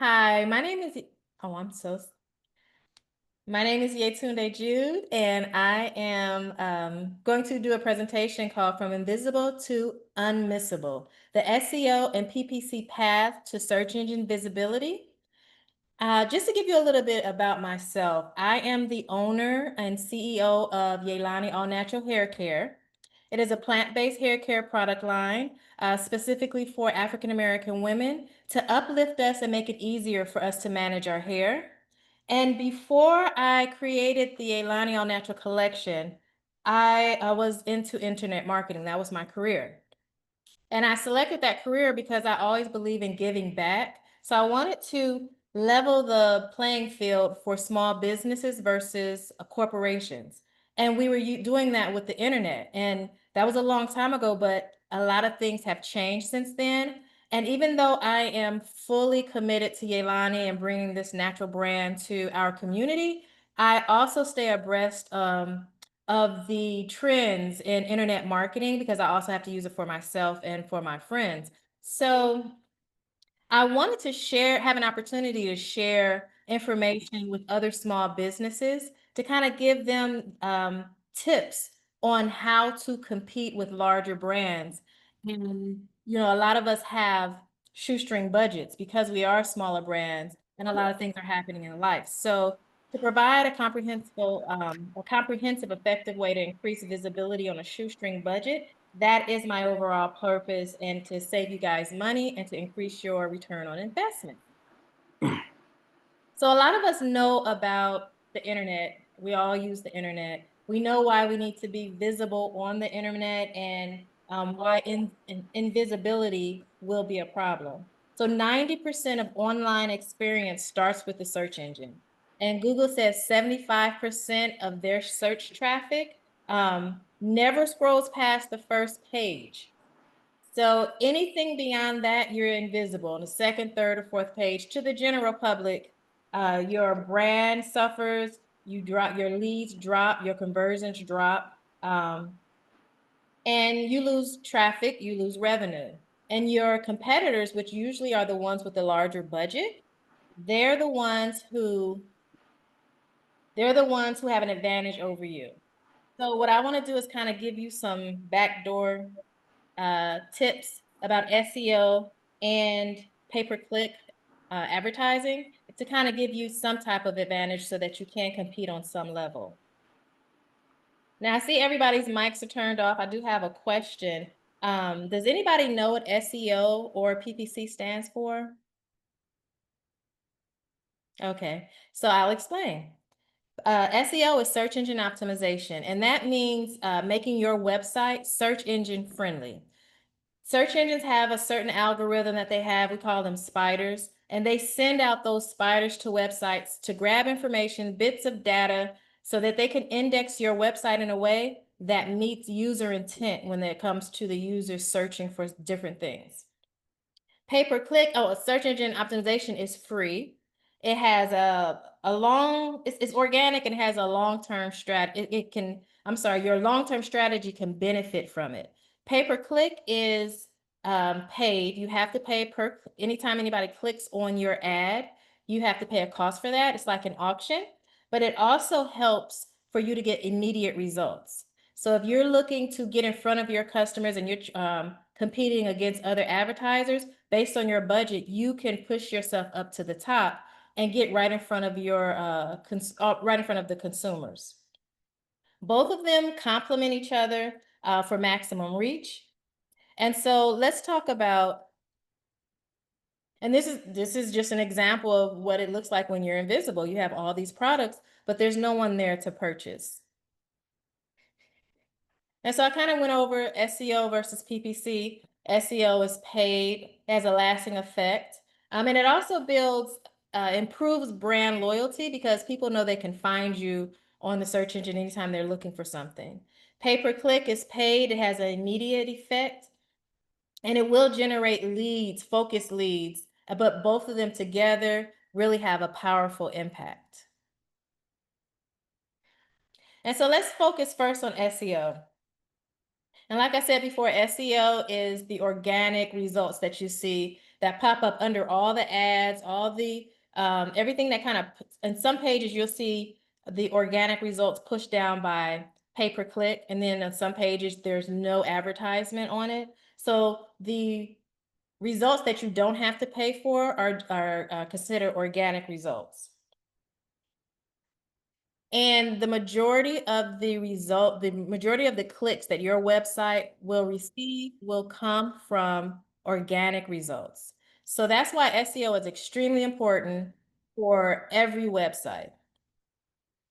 Hi, my name is, oh, I'm so, my name is Yetunde Jude, and I am going to do a presentation called From Invisible to Unmissable, the SEO and PPC path to search engine visibility. Just to give you a little bit about myself, I am the owner and CEO of Yelani All Natural Hair Care. It is a plant-based hair care product line specifically for African American women to uplift us and make it easier for us to manage our hair. And before I created the Yelani All Natural collection, I was into internet marketing. That was my career. And I selected that career because I always believe in giving back. So I wanted to level the playing field for small businesses versus corporations. And we were doing that with the internet. And that was a long time ago, but a lot of things have changed since then. And even though I am fully committed to Yelani and bringing this natural brand to our community, I also stay abreast of the trends in internet marketing because I also have to use it for myself and for my friends. So I wanted to have an opportunity to share information with other small businesses to kind of give them tips on how to compete with larger brands. And, a lot of us have shoestring budgets because we are smaller brands and a lot of things are happening in life. So to provide a comprehensive, effective way to increase visibility on a shoestring budget, that is my overall purpose, and to save you guys money and to increase your return on investment. So a lot of us know about the internet. We all use the internet. We know why we need to be visible on the internet and why invisibility will be a problem. So 90% of online experience starts with the search engine. And Google says 75% of their search traffic never scrolls past the first page. So anything beyond that, you're invisible. On the second, third, or fourth page to the general public, your brand suffers, your leads drop, your conversions drop, and you lose traffic, you lose revenue. And your competitors, which usually are the ones with the larger budget, they're the ones who have an advantage over you. So what I want to do is kind of give you some backdoor tips about SEO and pay-per-click advertising to kind of give you some type of advantage so that you can compete on some level. Now, I see everybody's mics are turned off. I do have a question. Does anybody know what SEO or PPC stands for? Okay, so I'll explain. SEO is search engine optimization, and that means making your website search engine friendly. Search engines have a certain algorithm that they have. We call them spiders, and they send out those spiders to websites to grab information, bits of data, so that they can index your website in a way that meets user intent when it comes to the user searching for different things. Pay-per-click, search engine optimization is free. It has it's organic and has a long-term strategy. Your long-term strategy can benefit from it. Pay-per-click is paid. You have to pay anytime anybody clicks on your ad, you have to pay a cost for that. It's like an auction, but it also helps for you to get immediate results. So if you're looking to get in front of your customers and you're competing against other advertisers, based on your budget, you can push yourself up to the top and get right in front of the consumers. Both of them complement each other for maximum reach. And so let's talk about, and this is just an example of what it looks like when you're invisible. You have all these products, but there's no one there to purchase. And so I kind of went over SEO versus PPC. SEO is paid, has a lasting effect. And it also improves brand loyalty because people know they can find you on the search engine anytime they're looking for something. Pay-per-click is paid. It has an immediate effect. And it will generate leads, focused leads, but both of them together really have a powerful impact. And so let's focus first on SEO. And like I said before, SEO is the organic results that you see that pop up under all the ads, all the everything that kind of, in some pages you'll see the organic results pushed down by pay-per-click, and then on some pages there's no advertisement on it. So the results that you don't have to pay for are considered organic results. And the majority of the clicks that your website will receive will come from organic results. So that's why SEO is extremely important for every website.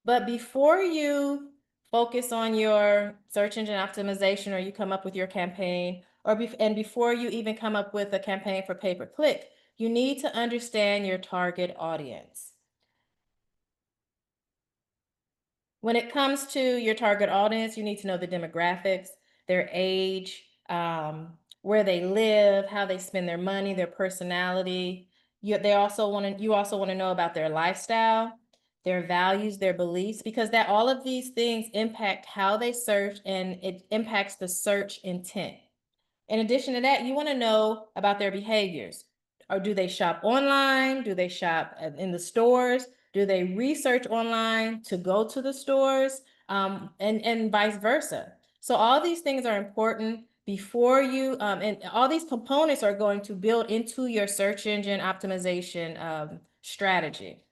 But before you focus on your search engine optimization, or you come up with your campaign, and before you even come up with a campaign for pay-per-click, you need to understand your target audience. When it comes to your target audience, you need to know the demographics, their age, where they live, how they spend their money, their personality. You also want to know about their lifestyle, their values, their beliefs, because that all of these things impact how they search, and it impacts the search intent. In addition to that, you want to know about their behaviors. Or do they shop online? Do they shop in the stores? Do they research online to go to the stores? And vice versa. So all these things are important before you, and all these components are going to build into your search engine optimization strategy.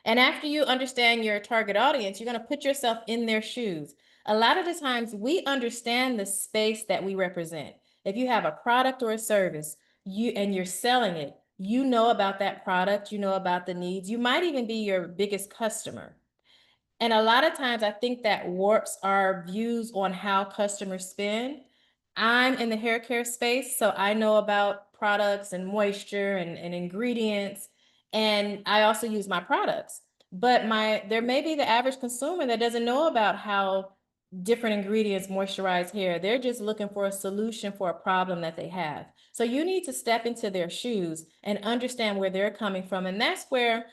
And after you understand your target audience, you're going to put yourself in their shoes. A lot of the times we understand the space that we represent. If you have a product or a service, and you're selling it, you know about that product, you know about the needs. You might even be your biggest customer. And a lot of times I think that warps our views on how customers spend. I'm in the hair care space, so I know about products and moisture and ingredients, and I also use my products. But there may be the average consumer that doesn't know about how different ingredients moisturize hair. They're just looking for a solution for a problem that they have. So you need to step into their shoes and understand where they're coming from. And that's where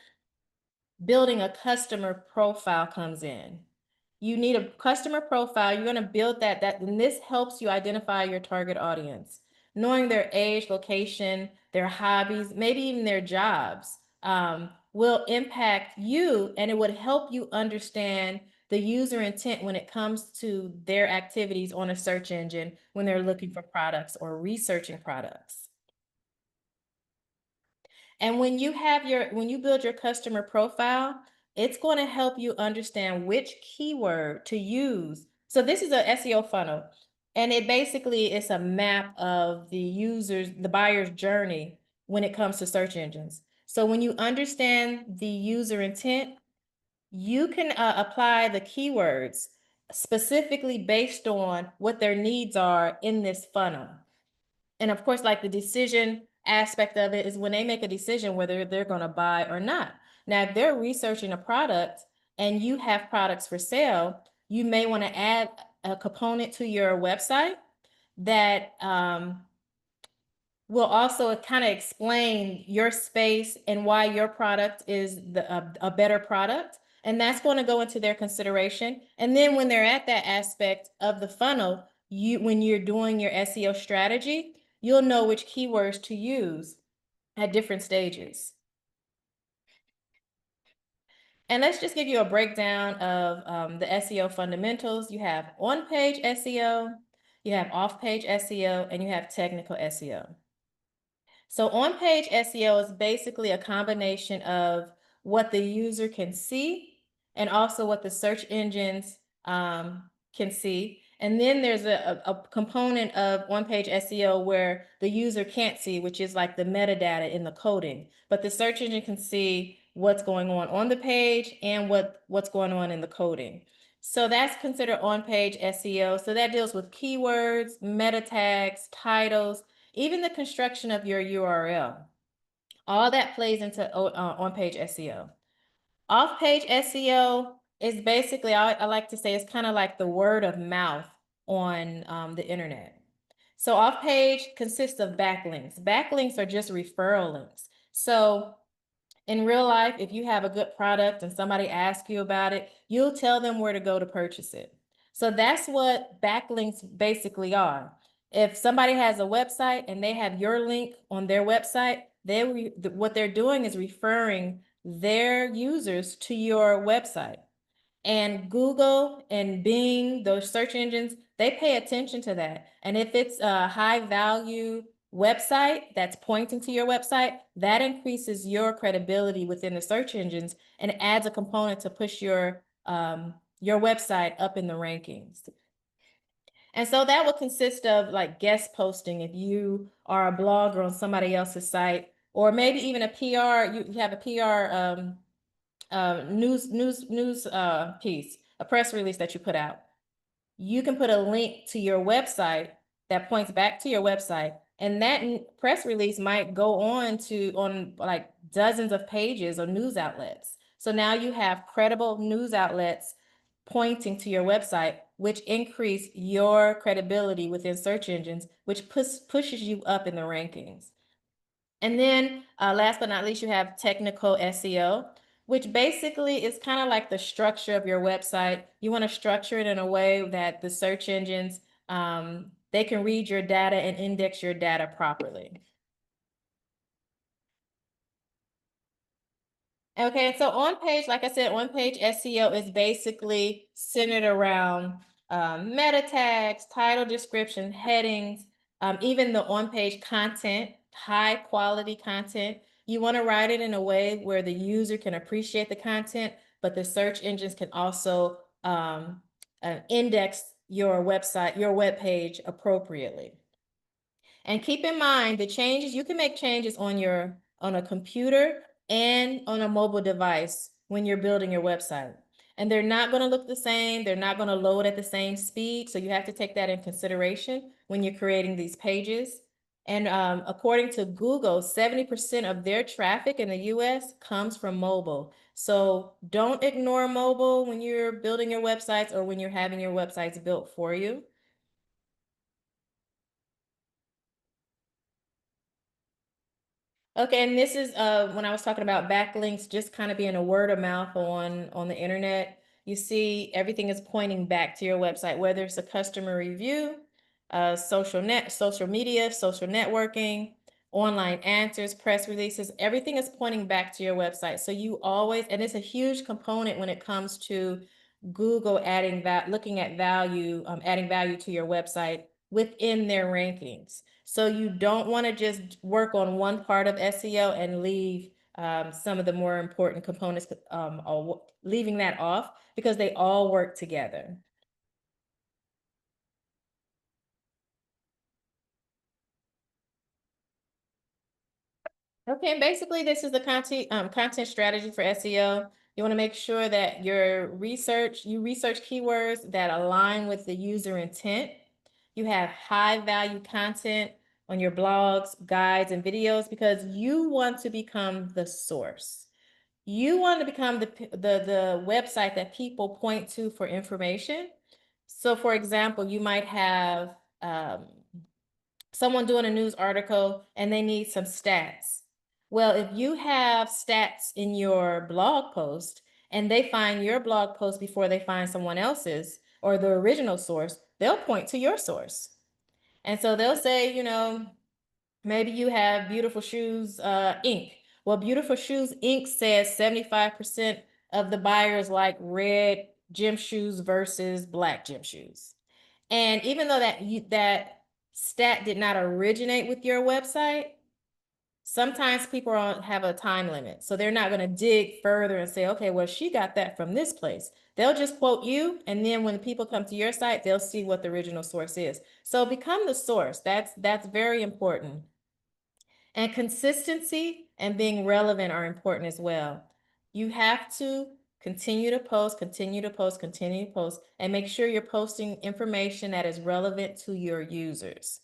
building a customer profile comes in. You need a customer profile. You're going to build that, and this helps you identify your target audience. Knowing their age, location, their hobbies, maybe even their jobs, will impact you, and it would help you understand the user intent when it comes to their activities on a search engine when they're looking for products or researching products. And when you build your customer profile, it's going to help you understand which keyword to use. So this is a SEO funnel, and it basically is a map of the buyer's journey when it comes to search engines. So when you understand the user intent, you can apply the keywords specifically based on what their needs are in this funnel. And of course, like the decision aspect of it is when they make a decision whether they're going to buy or not. Now, if they're researching a product and you have products for sale, you may want to add a component to your website that will also kind of explain your space and why your product is a better product. And that's going to go into their consideration. And then when they're at that aspect of the funnel, when you're doing your SEO strategy, you'll know which keywords to use at different stages. And let's just give you a breakdown of the SEO fundamentals. You have on-page SEO, you have off-page SEO, and you have technical SEO. So on-page SEO is basically a combination of what the user can see and also what the search engines can see. And then there's a component of on-page SEO where the user can't see, which is like the metadata in the coding. But the search engine can see what's going on the page and what's going on in the coding. So that's considered on-page SEO. So that deals with keywords, meta tags, titles, even the construction of your URL. All that plays into on-page SEO. Off-page SEO is basically, I like to say, it's kind of like the word of mouth on the internet. So off-page consists of backlinks. Backlinks are just referral links. So in real life, if you have a good product and somebody asks you about it, you'll tell them where to go to purchase it. So that's what backlinks basically are. If somebody has a website and they have your link on their website, what they're doing is referring their users to your website. And Google and Bing, those search engines, they pay attention to that. And if it's a high value website that's pointing to your website, that increases your credibility within the search engines and adds a component to push your website up in the rankings. And so that will consist of like guest posting if you are a blogger on somebody else's site, or maybe even a PR, you have a PR news piece, a press release that you put out. You can put a link to your website that points back to your website, and that press release might go on like dozens of pages or news outlets. So now you have credible news outlets pointing to your website, which increase your credibility within search engines, which pushes you up in the rankings. And then last but not least, you have technical SEO, which basically is kind of like the structure of your website. You want to structure it in a way that the search engines, they can read your data and index your data properly. Okay, so on page, like I said, on page SEO is basically centered around meta tags, title description, headings, even the on-page content, high quality content. You want to write it in a way where the user can appreciate the content, but the search engines can also index your website, your web page appropriately. And keep in mind the changes, you can make changes on a computer and on a mobile device when you're building your website. And they're not going to look the same. They're not going to load at the same speed. So you have to take that in consideration when you're creating these pages. And according to Google, 70% of their traffic in the US comes from mobile. So don't ignore mobile when you're building your websites or when you're having your websites built for you. Okay, and this is when I was talking about backlinks, just kind of being a word of mouth on the internet. You see everything is pointing back to your website, whether it's a customer review, social media, social networking, online answers, press releases, everything is pointing back to your website. So you always, and it's a huge component when it comes to Google adding that, looking at value, adding value to your website within their rankings. So you don't want to just work on one part of SEO and leave some of the more important components, or leaving that off, because they all work together. Okay, basically this is the content strategy for SEO. You want to make sure that you research keywords that align with the user intent. You have high value content on your blogs, guides, and videos because you want to become the source. You want to become the website that people point to for information. So for example, you might have someone doing a news article and they need some stats. Well, if you have stats in your blog post and they find your blog post before they find someone else's or the original source, they'll point to your source. And so they'll say, maybe you have Beautiful Shoes Inc. Well, Beautiful Shoes Inc. says 75% of the buyers like red gym shoes versus black gym shoes. And even though that stat did not originate with your website, sometimes people have a time limit. So they're not going to dig further and say, okay, well, she got that from this place. They'll just quote you. And then when people come to your site, they'll see what the original source is. So become the source. That's very important. And consistency and being relevant are important as well. You have to continue to post, continue to post, continue to post, and make sure you're posting information that is relevant to your users.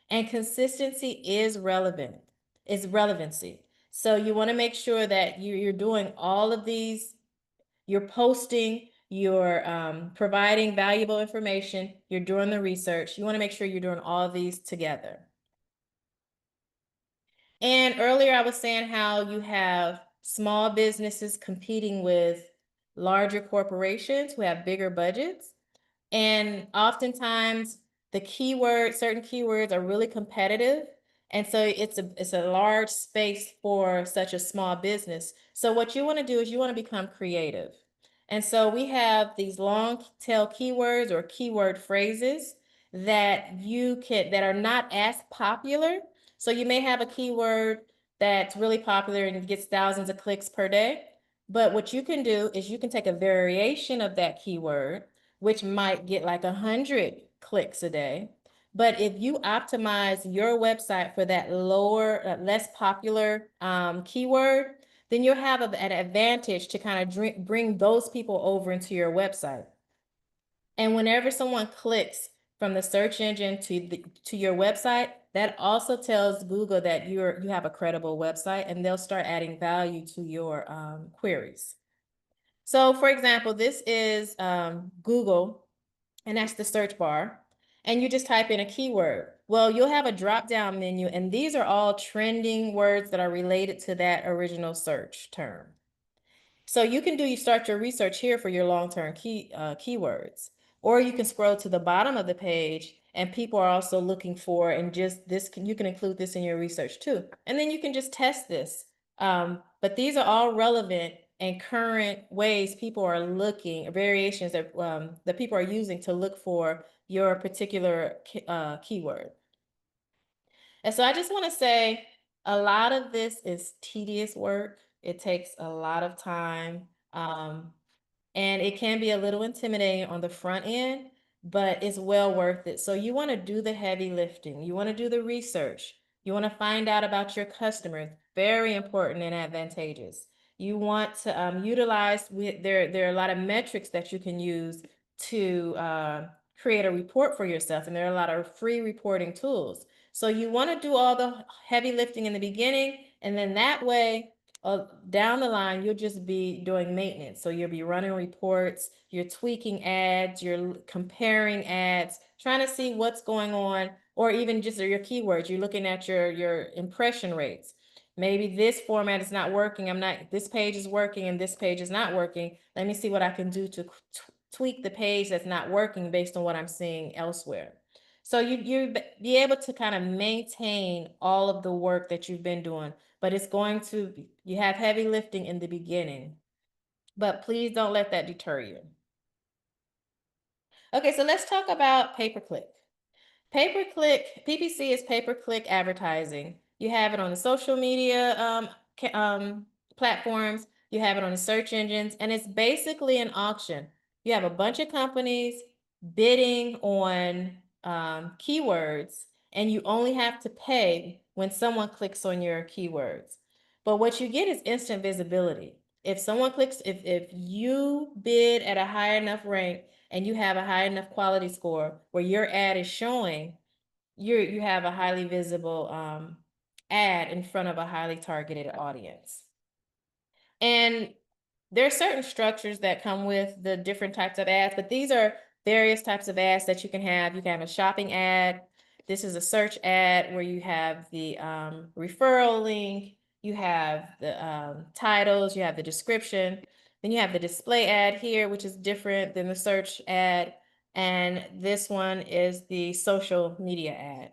And consistency is relevancy. So you want to make sure that you're doing all of these, you're posting, you're providing valuable information, you're doing the research. You want to make sure you're doing all of these together. And earlier I was saying how you have small businesses competing with larger corporations who have bigger budgets. And oftentimes certain keywords are really competitive. And so it's a large space for such a small business. So what you want to do is you want to become creative. And so we have these long tail keywords or keyword phrases that that are not as popular. So you may have a keyword that's really popular and gets thousands of clicks per day. But what you can do is you can take a variation of that keyword, which might get like 100 clicks a day. But if you optimize your website for that less popular keyword, then you'll have an advantage to kind of bring those people over into your website. And whenever someone clicks from the search engine to your website, that also tells Google that you have a credible website, and they'll start adding value to your queries. So for example, this is Google, and that's the search bar. And you just type in a keyword. Well, you'll have a drop-down menu, and these are all trending words that are related to that original search term. So you start your research here for your long-term keywords, or you can scroll to the bottom of the page and people are also looking for, and just this, you can include this in your research too. And then you can just test this. But these are all relevant and current ways people are looking, variations that people are using to look for your particular keyword. And so I just want to say a lot of this is tedious work. It takes a lot of time. And it can be a little intimidating on the front end, but it's well worth it. So you want to do the heavy lifting. You want to do the research. You want to find out about your customers. Very important and advantageous. You want to utilize, there are a lot of metrics that you can use to create a report for yourself. And there are a lot of free reporting tools. So you want to do all the heavy lifting in the beginning, and then that way, down the line, you'll just be doing maintenance. So you'll be running reports, you're tweaking ads, you're comparing ads, trying to see what's going on, or even just your keywords. You're looking at your impression rates. Maybe this format is not working. This page is working and this page is not working. Let me see what I can do to tweak the page that's not working based on what I'm seeing elsewhere. So you be able to kind of maintain all of the work that you've been doing, but you have heavy lifting in the beginning, but please don't let that deter you. Okay, so let's talk about pay-per-click. Pay-per-click, PPC is pay-per-click advertising. You have it on the social media platforms, you have it on the search engines, and it's basically an auction. You have a bunch of companies bidding on keywords, and you only have to pay when someone clicks on your keywords. But what you get is instant visibility. If someone clicks, if you bid at a high enough rank and you have a high enough quality score where your ad is showing, you have a highly visible ad in front of a highly targeted audience. And there are certain structures that come with the different types of ads, but these are various types of ads that you can have. You can have a shopping ad. This is a search ad where you have the referral link, you have the titles, you have the description, then you have the display ad here, which is different than the search ad. And this one is the social media ad.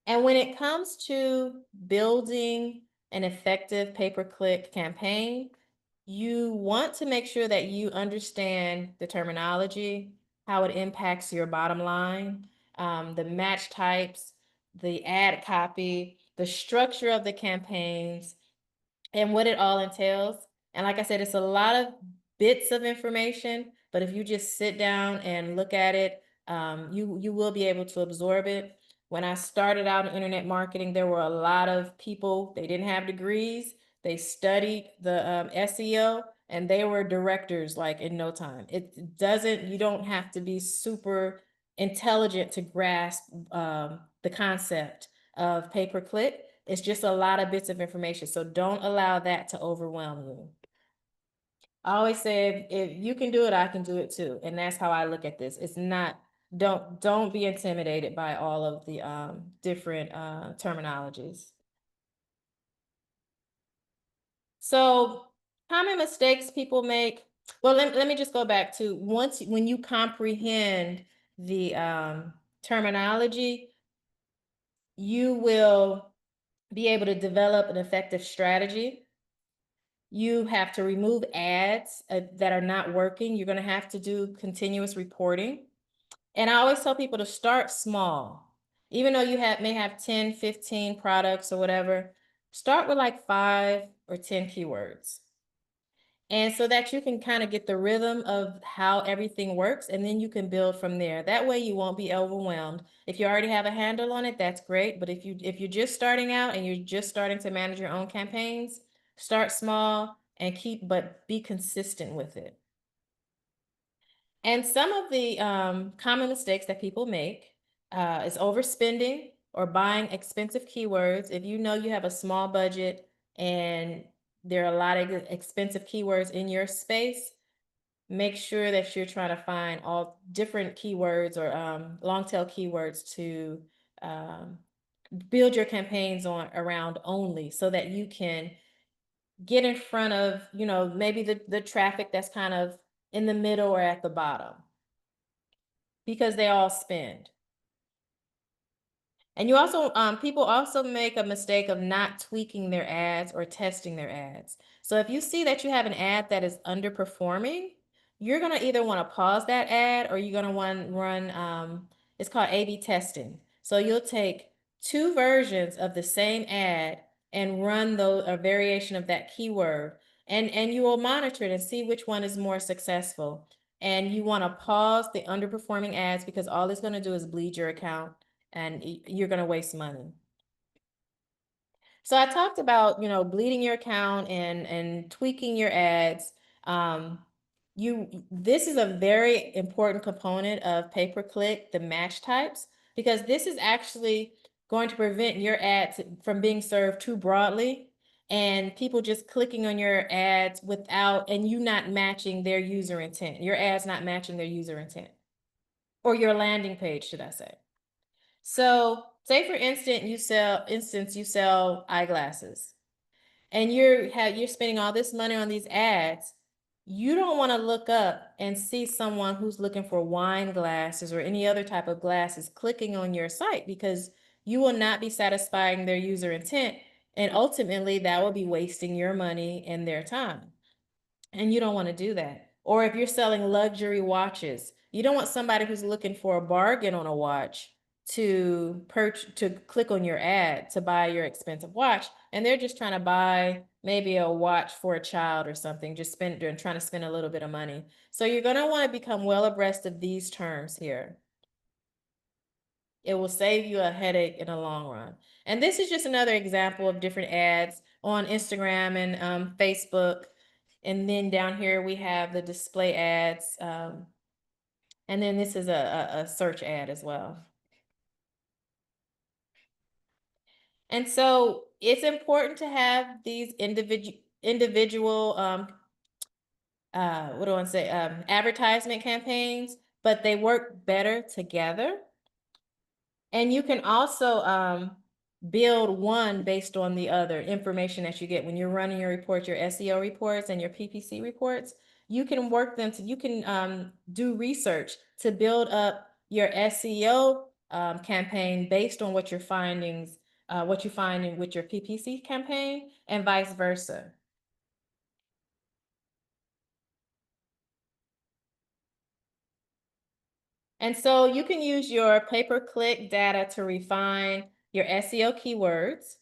And when it comes to building an effective pay-per-click campaign, you want to make sure that you understand the terminology, how it impacts your bottom line, the match types, the ad copy, the structure of the campaigns, and what it all entails. And like I said, it's a lot of bits of information, but if you just sit down and look at it, you will be able to absorb it. When I started out in internet marketing, there were a lot of people, they didn't have degrees, they studied the SEO, and they were directors like in no time. You don't have to be super intelligent to grasp the concept of pay-per-click. It's just a lot of bits of information. So don't allow that to overwhelm you. I always say, if you can do it, I can do it too. And that's how I look at this. It's not, don't be intimidated by all of the different terminologies. So common mistakes people make. Well, let me just go back to when you comprehend the terminology, you will be able to develop an effective strategy. You have to remove ads that are not working. You're going to have to do continuous reporting. And I always tell people to start small. Even though you may have 10, 15 products or whatever, start with like 5 or 10 keywords. And so that you can kind of get the rhythm of how everything works, and then you can build from there. That way you won't be overwhelmed. If you already have a handle on it, that's great. But if you're just starting out and you're just starting to manage your own campaigns, start small and but be consistent with it. And some of the common mistakes that people make is overspending or buying expensive keywords. If you know you have a small budget and there are a lot of expensive keywords in your space, make sure that you're trying to find all different keywords or long tail keywords to build your campaigns around only, so that you can get in front of, maybe the traffic that's kind of in the middle or at the bottom, because they all spend. And you also, people also make a mistake of not tweaking their ads or testing their ads. So if you see that you have an ad that is underperforming, you're gonna either want to pause that ad, or you're gonna want to run, it's called A/B testing. So you'll take 2 versions of the same ad and run a variation of that keyword, and you will monitor it and see which one is more successful. And you want to pause the underperforming ads, because all it's going to do is bleed your account and you're going to waste money. So I talked about, bleeding your account and tweaking your ads. This is a very important component of pay-per-click, the match types, because this is actually going to prevent your ads from being served too broadly and people just clicking on your ads and you not matching their user intent. Your ads not matching their user intent, or your landing page, should I say. So say for instance, you sell eyeglasses, and you're spending all this money on these ads. You don't want to look up and see someone who's looking for wine glasses or any other type of glasses clicking on your site, because you will not be satisfying their user intent. And ultimately that will be wasting your money and their time. And you don't want to do that. Or if you're selling luxury watches, you don't want somebody who's looking for a bargain on a watch to click on your ad to buy your expensive watch, and they're just trying to buy maybe a watch for a child or something, trying to spend a little bit of money. So you're going to want to become well abreast of these terms here. It will save you a headache in the long run. And this is just another example of different ads on Instagram and Facebook. And then down here we have the display ads. And then this is a search ad as well. And so it's important to have these individual what do I want to say, advertisement campaigns, but they work better together. And you can also build one based on the other information that you get when you're running your reports, your SEO reports and your PPC reports. You can work them you can do research to build up your SEO campaign based on what you're findings, what you find with your PPC campaign, and vice versa. And so you can use your pay-per-click data to refine your SEO keywords,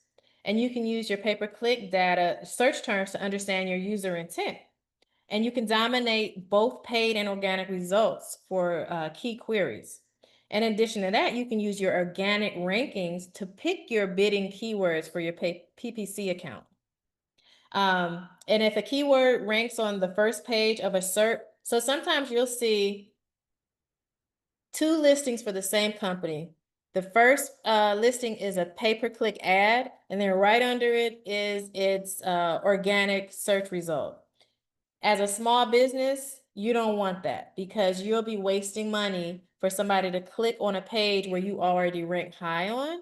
and you can use your pay-per-click data search terms to understand your user intent. And you can dominate both paid and organic results for key queries. In addition to that, you can use your organic rankings to pick your bidding keywords for your PPC account. And if a keyword ranks on the first page of a SERP, so sometimes you'll see 2 listings for the same company. The first listing is a pay-per-click ad, and then right under it is its organic search result. As a small business, you don't want that, because you'll be wasting money for somebody to click on a page where you already rank high on.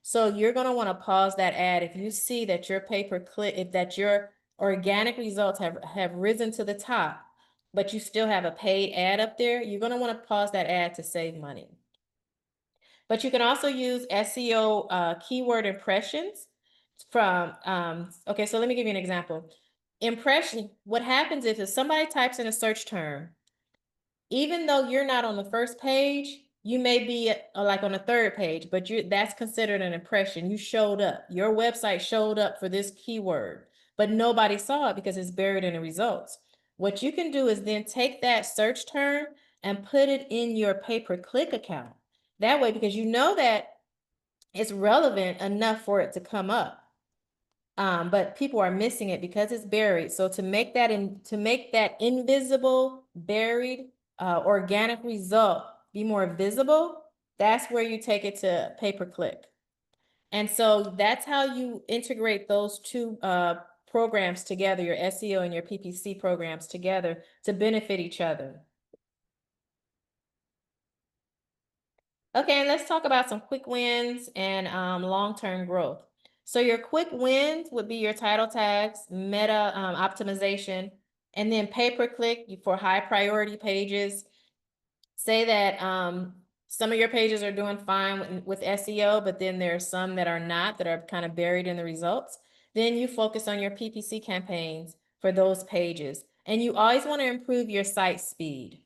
So you're going to want to pause that ad if you see that your pay-per-click, that your organic results have risen to the top. but you still have a paid ad up there, you're going to want to pause that ad to save money. But you can also use SEO keyword impressions from, okay, so let me give you an example. Impression, what happens is if somebody types in a search term, even though you're not on the first page, you may be like on the third page, but that's considered an impression. You showed up. Your website showed up for this keyword, but nobody saw it because it's buried in the results. What you can do is then take that search term and put it in your pay-per-click account. That way, because you know that it's relevant enough for it to come up. But people are missing it because it's buried. So to make that invisible, buried, organic result be more visible, that's where you take it to pay-per-click. And so that's how you integrate those two programs together, your SEO and your PPC programs together to benefit each other. Okay, and let's talk about some quick wins and long-term growth. So your quick wins would be your title tags, meta optimization, and then pay-per-click for high priority pages. Say that some of your pages are doing fine with SEO, but then there are some that are not, that are kind of buried in the results. Then you focus on your PPC campaigns for those pages. And you always want to improve your site speed.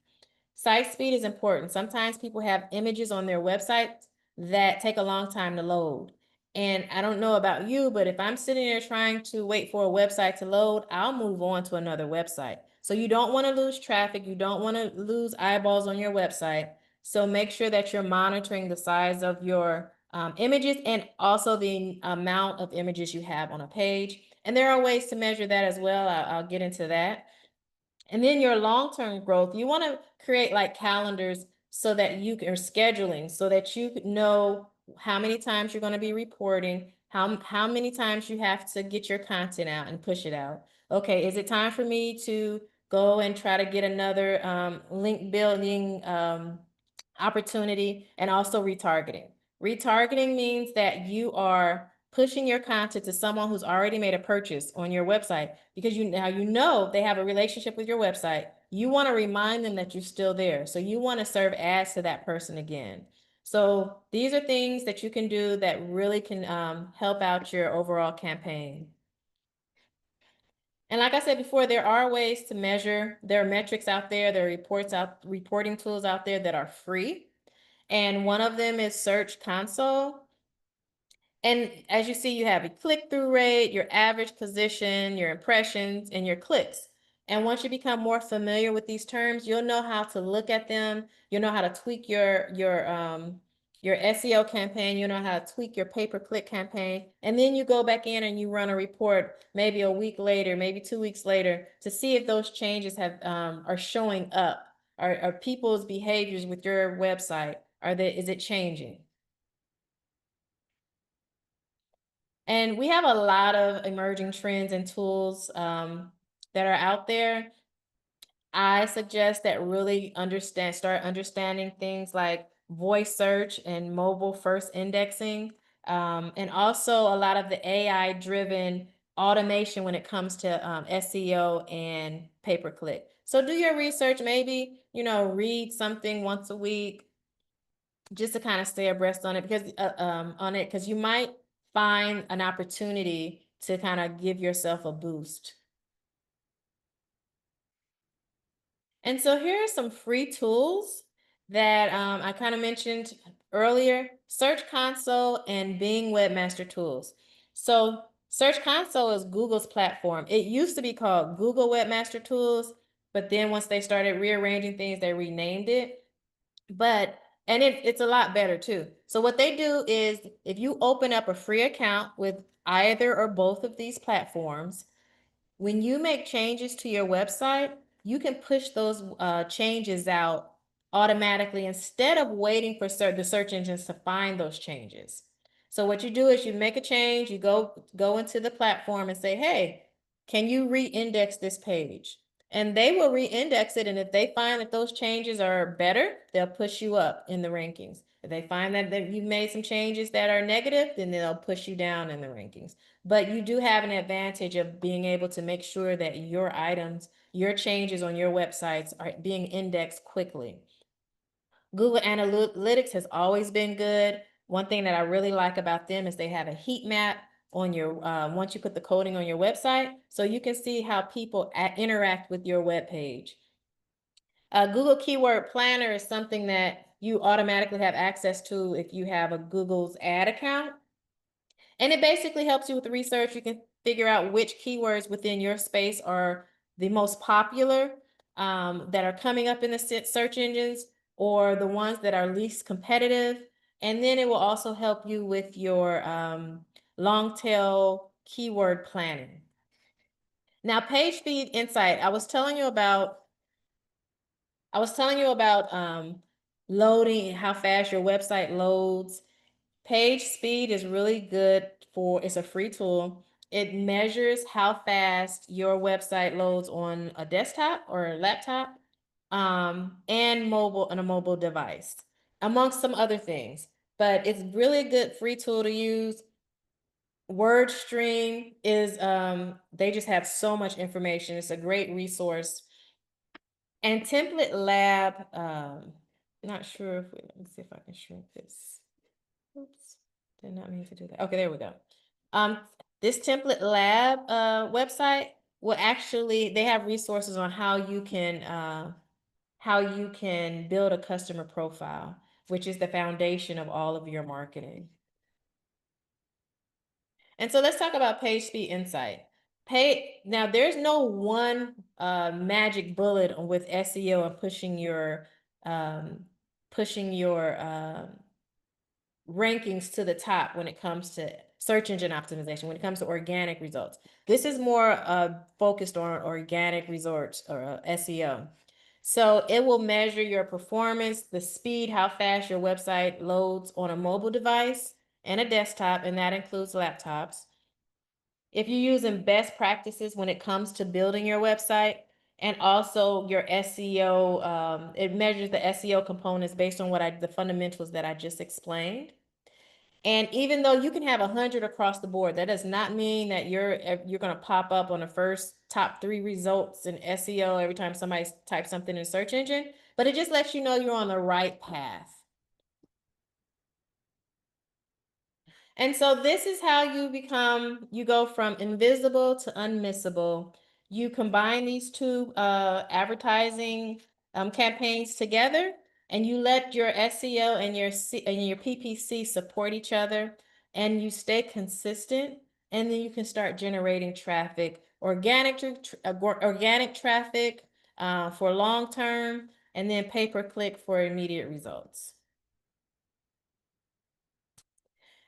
Site speed is important. Sometimes people have images on their website that take a long time to load. And I don't know about you, but if I'm sitting there trying to wait for a website to load, I'll move on to another website. So you don't want to lose traffic. You don't want to lose eyeballs on your website. So make sure that you're monitoring the size of your images and also the amount of images you have on a page. And there are ways to measure that as well. I'll get into that. And then your long-term growth, you want to create like calendars so that you can, or scheduling, so that you know how many times you're going to be reporting, how many times you have to get your content out and push it out. Okay, is it time for me to go and try to get another link building opportunity, and also retargeting? Retargeting means that you are pushing your content to someone who's already made a purchase on your website because you know they have a relationship with your website. You want to remind them that you're still there. So you want to serve ads to that person again. So these are things that you can do that really can help out your overall campaign. And like I said before, there are ways to measure. There are metrics out there. There are reporting tools out there that are free. And one of them is Search Console. And as you see, you have your click-through rate, your average position, your impressions, and your clicks. And once you become more familiar with these terms, you'll know how to look at them. You'll know how to tweak your SEO campaign. You'll know how to tweak your pay-per-click campaign. And then you go back in and you run a report maybe a week later, maybe 2 weeks later, to see if those changes are showing up. Are people's behaviors with your website, is it changing? And we have a lot of emerging trends and tools that are out there. I suggest that really start understanding things like voice search and mobile first indexing, and also a lot of the AI driven automation when it comes to SEO and pay-per-click. So do your research, maybe, read something once a week just to kind of stay abreast on it, because you might find an opportunity to kind of give yourself a boost. And so here are some free tools that I kind of mentioned earlier: Search Console and Bing Webmaster Tools. So Search Console is Google's platform. It used to be called Google Webmaster Tools, but then once they started rearranging things, they renamed it. And it's a lot better too. So what they do is, if you open up a free account with either or both of these platforms, when you make changes to your website, you can push those changes out automatically instead of waiting for the search engines to find those changes. So what you do is you make a change, you go into the platform and say, hey, can you re-index this page? And they will re-index it. And if they find that those changes are better, they'll push you up in the rankings. If they find that you've made some changes that are negative, then they'll push you down in the rankings. But you do have an advantage of being able to make sure that your items, your changes on your websites are being indexed quickly. Google Analytics has always been good. One thing that I really like about them is they have a heat map on your, once you put the coding on your website, so you can see how people interact with your web page. Google Keyword Planner is something that you automatically have access to if you have a Google's ad account. And it basically helps you with research. You can figure out which keywords within your space are the most popular, that are coming up in the search engines, or the ones that are least competitive. And then it will also help you with your long tail keyword planning. Now, page speed insight, I was telling you about loading, how fast your website loads. Page speed is really good it's a free tool. It measures how fast your website loads on a desktop or a laptop, and on a mobile device, amongst some other things. But it's really a good free tool to use. WordStream is, they just have so much information. It's a great resource. And Template Lab, not sure if let me see if I can shrink this. Oops, did not mean to do that. Okay, there we go. This Template Lab website will actually, they have resources on how you can build a customer profile, which is the foundation of all of your marketing. And so let's talk about page speed insight. Now there's no one magic bullet with SEO and pushing your rankings to the top when it comes to search engine optimization, when it comes to organic results. This is more focused on organic results, or SEO. So it will measure your performance, the speed, how fast your website loads on a mobile device and a desktop, and that includes laptops. If you're using best practices when it comes to building your website, and also your SEO, it measures the SEO components based on the fundamentals that I just explained. And even though you can have 100 across the board, that does not mean that you're going to pop up on the first top 3 results in SEO every time somebody types something in a search engine, but it just lets you know you're on the right path. And so this is how you go from invisible to unmissable. You combine these two advertising campaigns together, and you let your SEO and your PPC support each other, and you stay consistent, and then you can start generating traffic, organic traffic for long term, and then pay-per-click for immediate results.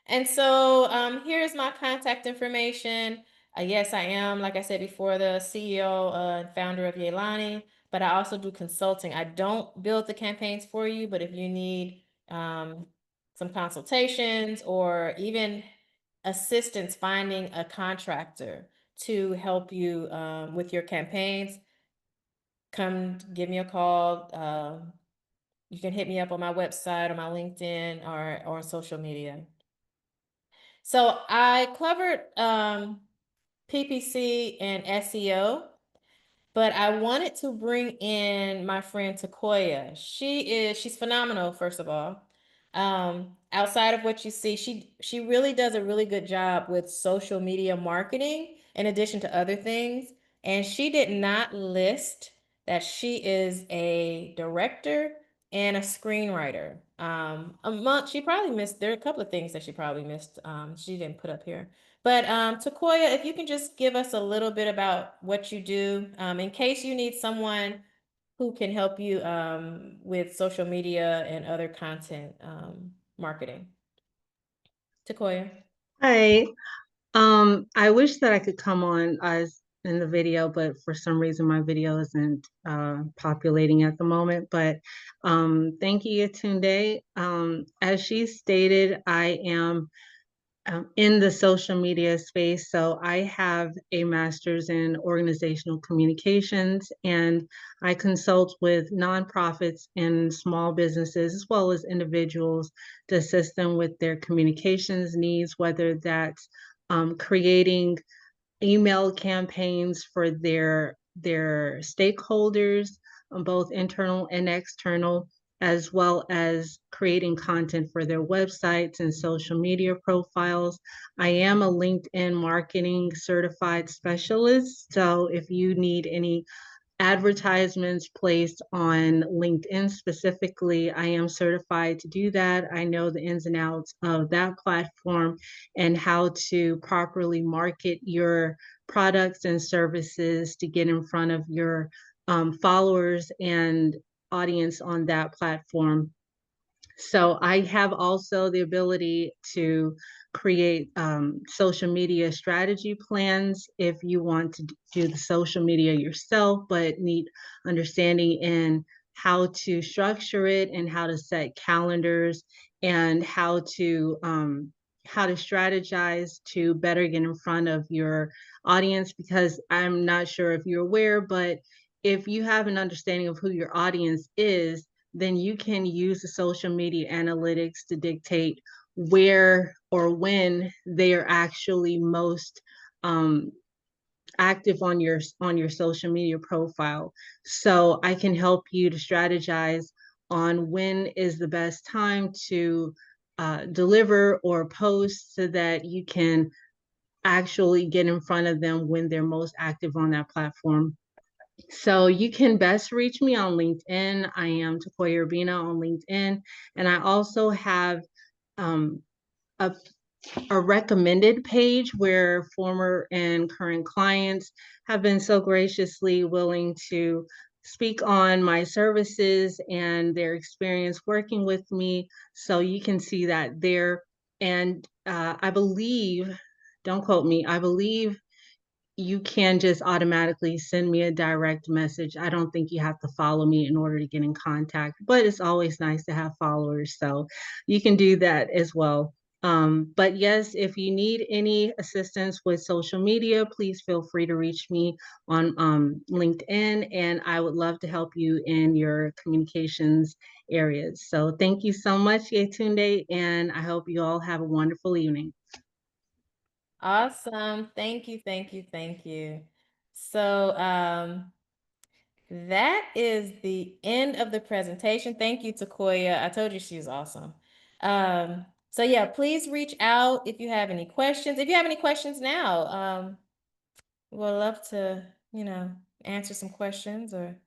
And so here's my contact information. Yes, I am, like I said before, the CEO and founder of Yelani, but I also do consulting. I don't build the campaigns for you, but if you need some consultations or even assistance finding a contractor to help you with your campaigns, come give me a call. You can hit me up on my website or my LinkedIn or social media. So I covered PPC and SEO, but I wanted to bring in my friend Takoya. She's phenomenal, first of all. Outside of what you see, she really does a really good job with social media marketing in addition to other things. And she did not list that she is a director and a screenwriter. She probably missed, there are a couple of things that she probably missed, she didn't put up here. But Takoya, if you can just give us a little bit about what you do, in case you need someone who can help you with social media and other content marketing. Takoya. Hi. I wish that I could come on as in the video, but for some reason my video isn't populating at the moment. But thank you, Yetunde. As she stated, I am in the social media space. So I have a master's in organizational communications, and I consult with nonprofits and small businesses as well as individuals to assist them with their communications needs, whether that's creating email campaigns for their stakeholders, both internal and external, as well as creating content for their websites and social media profiles. I am a LinkedIn marketing certified specialist, so if you need any advertisements placed on LinkedIn specifically, I am certified to do that. I know the ins and outs of that platform and how to properly market your products and services to get in front of your followers and audience on that platform. So I have also the ability to create social media strategy plans if you want to do the social media yourself, but need understanding in how to structure it and how to set calendars and how to strategize to better get in front of your audience. Because I'm not sure if you're aware, but if you have an understanding of who your audience is, then you can use the social media analytics to dictate where or when they are actually most um, active on your social media profile. So I can help you to strategize on when is the best time to deliver or post so that you can actually get in front of them when they're most active on that platform. So you can best reach me on LinkedIn. I am Takoya Urbina on LinkedIn. And I also have um, a, a recommended page where former and current clients have been so graciously willing to speak on my services and their experience working with me. So you can see that there. And I believe, don't quote me, I believe you can just automatically send me a direct message. I don't think you have to follow me in order to get in contact, but it's always nice to have followers. So you can do that as well. But yes, if you need any assistance with social media, please feel free to reach me on LinkedIn, and I would love to help you in your communications areas. So thank you so much, Yetunde, and I hope you all have a wonderful evening. Awesome. Thank you, thank you, thank you. So that is the end of the presentation. Thank you, Takoya. I told you she was awesome. So yeah, please reach out if you have any questions. If you have any questions now, we'd love to, answer some questions or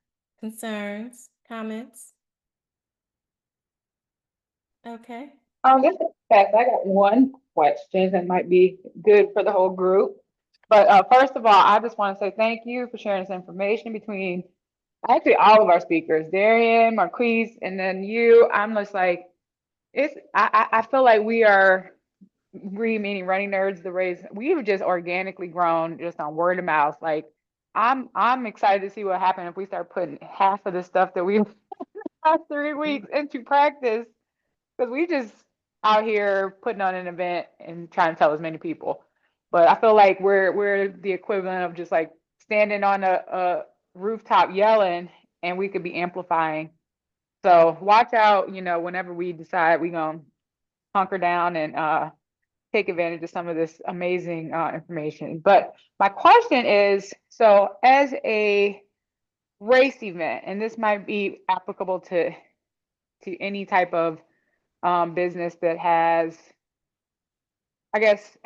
concerns, comments. Okay. This is fast. I got one question that might be good for the whole group. But first of all, I just want to say thank you for sharing this information between actually all of our speakers, Darian, Marquise, and then you. I'm just like, I feel like meaning running nerds, the race, we've just organically grown just on word of mouth. Like I'm excited to see what happens if we start putting half of the stuff that we've past 3 weeks into practice, because we just out here putting on an event and trying to tell as many people. But I feel like we're the equivalent of just like standing on a rooftop yelling, and we could be amplifying. So watch out, whenever we decide we're gonna hunker down and take advantage of some of this amazing information. But my question is, so as a race event, and this might be applicable to any type of business that has, I guess,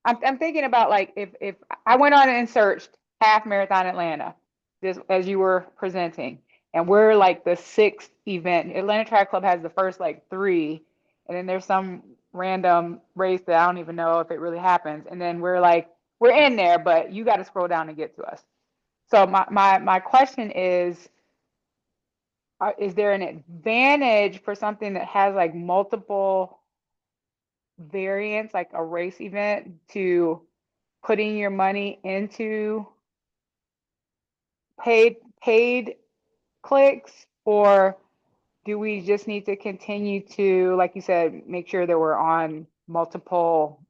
I'm thinking about like if I went on and searched half marathon Atlanta, just as you were presenting, and we're like the sixth event. Atlanta Track Club has the first like three, and then there's some random race that I don't even know if it really happens, and then we're in there, but you got to scroll down to get to us. So my question is there an advantage for something that has like multiple variants, like a race event, to putting your money into paid clicks, or do we just need to continue to, like you said, make sure that we're on multiple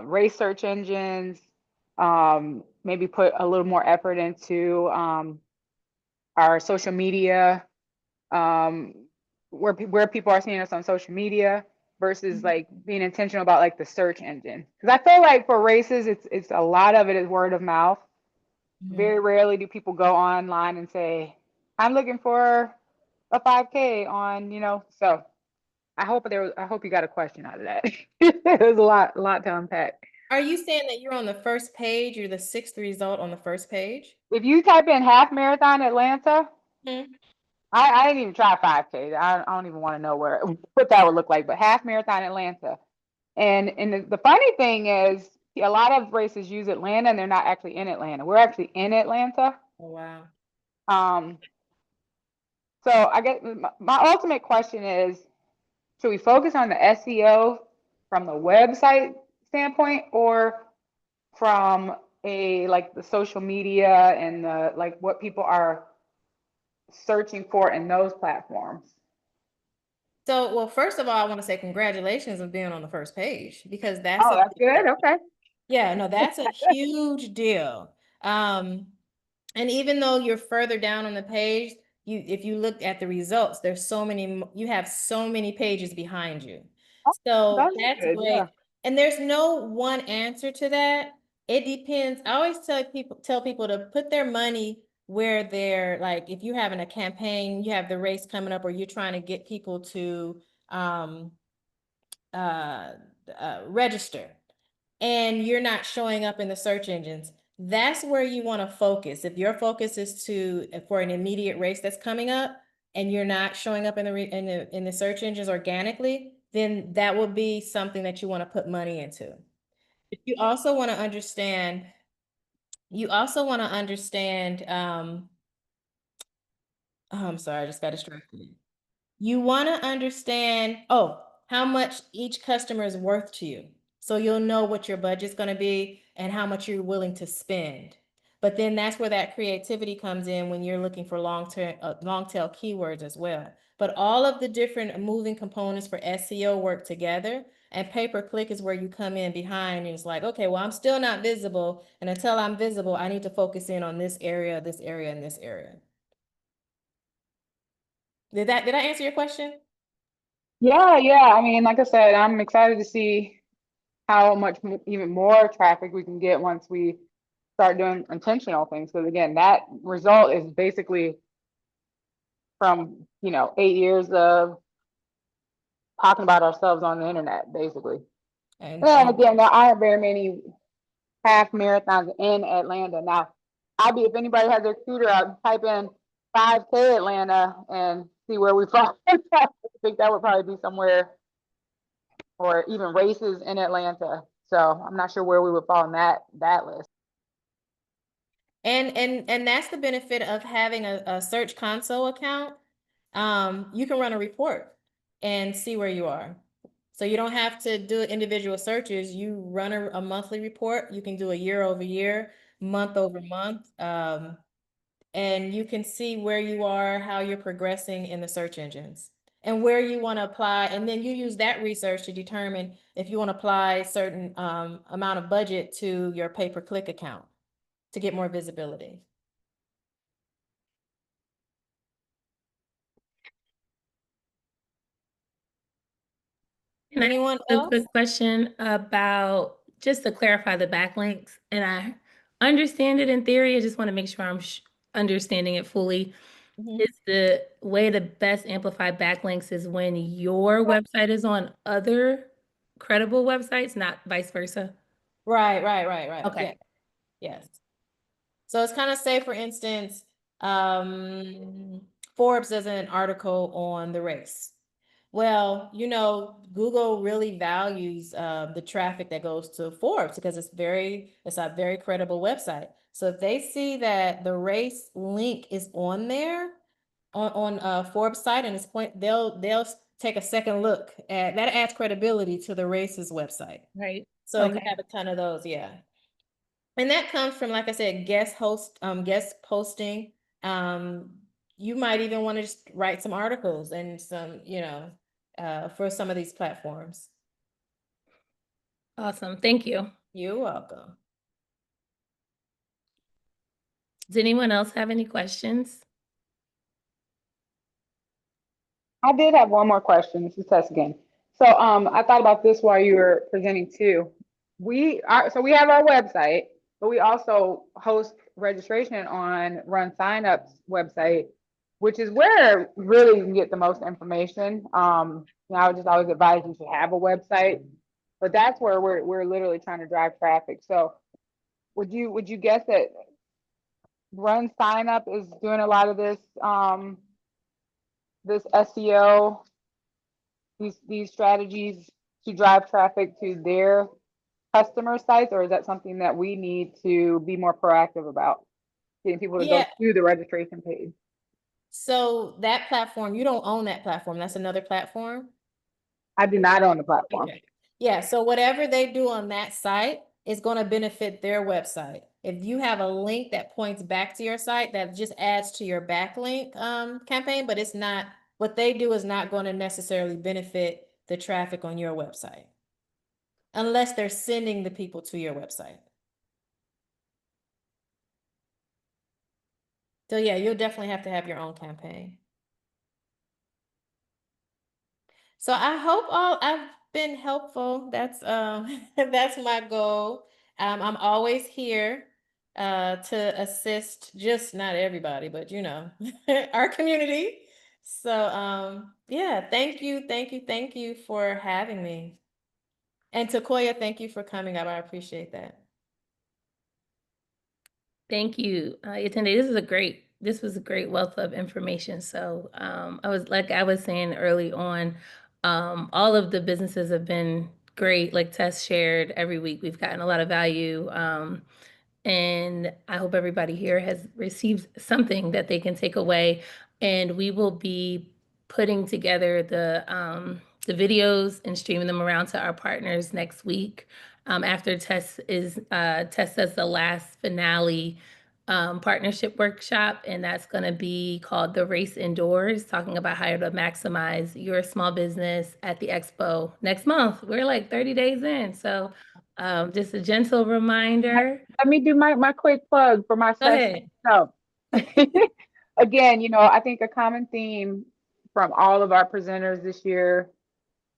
race search engines, maybe put a little more effort into our social media, where people are seeing us on social media versus like being intentional about like the search engine. Because I feel like for races, it's a lot of it is word of mouth. Very rarely do people go online and say, I'm looking for a 5K on, so I hope you got a question out of that. It was a lot to unpack. Are you saying that you're on the first page? You're the 6th result on the first page? If you type in half marathon Atlanta, Mhm. I didn't even try 5K. I don't even want to know what that would look like, but half marathon Atlanta. And the funny thing is, a lot of races use Atlanta and they're not actually in Atlanta. We're actually in Atlanta. Oh, wow. So I guess my ultimate question is, should we focus on the SEO from the website standpoint or from like the social media and the like what people are searching for in those platforms? So, well, first of all, I want to say congratulations on being on the first page, because that's Oh, that's good. Okay. yeah, no, that's a huge deal. And even though you're further down on the page, if you look at the results, there's so many, you have so many pages behind you. So that's good. great. Yeah. And there's no one answer to that. It depends. I always tell people to put their money where they're like, if you're having a campaign, you have the race coming up, or you're trying to get people to register, and you're not showing up in the search engines, that's where you want to focus. If your focus is for an immediate race that's coming up, and you're not showing up in the search engines organically, then that would be something that you want to put money into. But you also want to understand. Oh, I'm sorry, I just got distracted. You want to understand, how much each customer is worth to you. So you'll know what your budget's going to be and how much you're willing to spend. But then that's where that creativity comes in when you're looking for long tail keywords as well. But all of the different moving components for SEO work together, and pay-per-click is where you come in behind, and it's like, okay, well, I'm still not visible. And until I'm visible, I need to focus in on this area, and this area. Did I answer your question? Yeah. I mean, like I said, I'm excited to see how much even more traffic we can get once we start doing intentional things. Because again, that result is basically from 8 years of talking about ourselves on the internet, basically. And again, there aren't very many half marathons in Atlanta. Now, if anybody has their computer out, type in 5K Atlanta and see where we fall. I think that would probably be somewhere, or even races in Atlanta. So I'm not sure where we would fall on that list. And that's the benefit of having a Search Console account. You can run a report and see where you are. So you don't have to do individual searches. You run a monthly report. You can do a year over year, month over month. And you can see where you are, how you're progressing in the search engines, and where you want to apply. And then you use that research to determine if you want to apply certain amount of budget to your pay-per-click account to get more visibility. Anyone else? A quick question about, just to clarify the backlinks, and I understand it in theory. I just want to make sure I'm understanding it fully. Mhm. Is the way to best amplify backlinks is when your website is on other credible websites, not vice versa? Right. Okay. Yeah. Yes. So it's kind of, say, for instance, Forbes does an article on the race. Well, Google really values the traffic that goes to Forbes, because it's a very credible website. So if they see that the race link is on there on Forbes site, and they'll take a second look at that. Adds credibility to the race's website. Right. So you Okay. have a ton of those, yeah. And that comes from, like I said, guest posting. You might even want to just write some articles and some, for some of these platforms. Awesome. Thank you. You're welcome. Does anyone else have any questions? I did have one more question. This is Tess again. So I thought about this while you were presenting too. We have our website, but we also host registration on Run Signups website, which is where really you can get the most information. I would just always advise you to have a website, but that's where we're literally trying to drive traffic. So would you guess that Run Signup is doing a lot of this this SEO, these strategies to drive traffic to their customer sites, or is that something that we need to be more proactive about, getting people to go to the registration page? So that platform, you don't own that platform. That's another platform. I do not own the platform. Okay. Yeah, so whatever they do on that site is going to benefit their website. If you have a link that points back to your site, that just adds to your backlink campaign, but it's not, what they do is not going to necessarily benefit the traffic on your website unless they're sending the people to your website. So yeah, you'll definitely have to have your own campaign. So I hope I've been helpful. That's that's my goal. I'm always here to assist, just not everybody, but you know, our community. So yeah, thank you for having me. And Takoya, thank you for coming up. I appreciate that. Thank you, Yetunde. This was a great wealth of information. So I was saying early on, all of the businesses have been great. Like Tess shared, every week we've gotten a lot of value. And I hope everybody here has received something that they can take away. And we will be putting together the videos and streaming them around to our partners next week. After Tess does the last finale partnership workshop, and that's going to be called The Race Indoors, talking about how to maximize your small business at the expo next month. We're like 30 days in, so just a gentle reminder. Let me do my quick plug for my session. So again, I think a common theme from all of our presenters this year,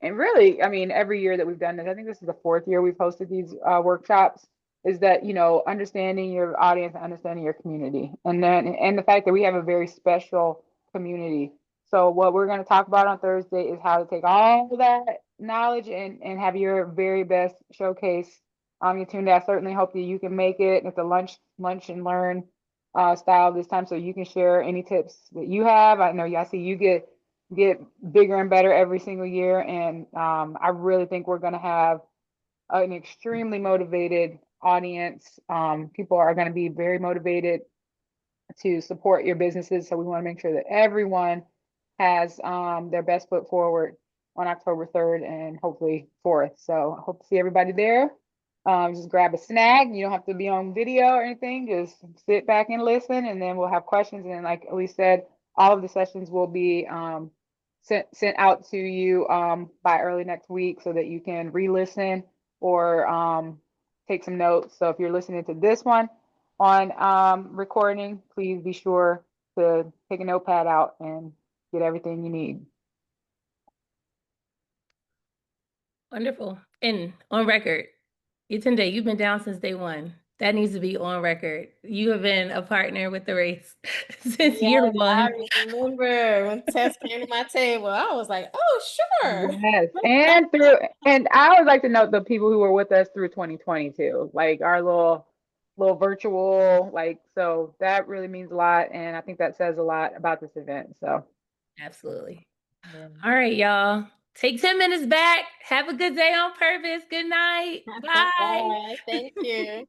and really, I mean, every year that we've done this, I think this is the 4th year we've hosted these workshops, is that, understanding your audience and understanding your community. And the fact that we have a very special community. So what we're going to talk about on Thursday is how to take all that knowledge and have your very best showcase. Yetunde, I certainly hope that you can make it. It's a lunch and learn style this time, so you can share any tips that you have. I know I see you get bigger and better every single year, and I really think we're going to have an extremely motivated audience. People are going to be very motivated to support your businesses, so we want to make sure that everyone has their best foot forward on October 3rd and hopefully 4th. So I hope to see everybody there. Just grab a snack. You don't have to be on video or anything. Just sit back and listen, and then we'll have questions. And like Elise said, all of the sessions will be sent out to you by early next week so that you can re-listen or take some notes. So if you're listening to this one on recording, please be sure to take a notepad out and get everything you need. Wonderful. And on record, Yetunde, you've been down since day one. That needs to be on record. You have been a partner with the race since year one. I remember when Tess came to my table, I was like, oh, sure. Yes. And I always like to note the people who were with us through 2022, like our little virtual, so that really means a lot. And I think that says a lot about this event. So absolutely. Yeah. All right, y'all. Take 10 minutes back. Have a good day on purpose. Good night. Bye. Bye. Thank you.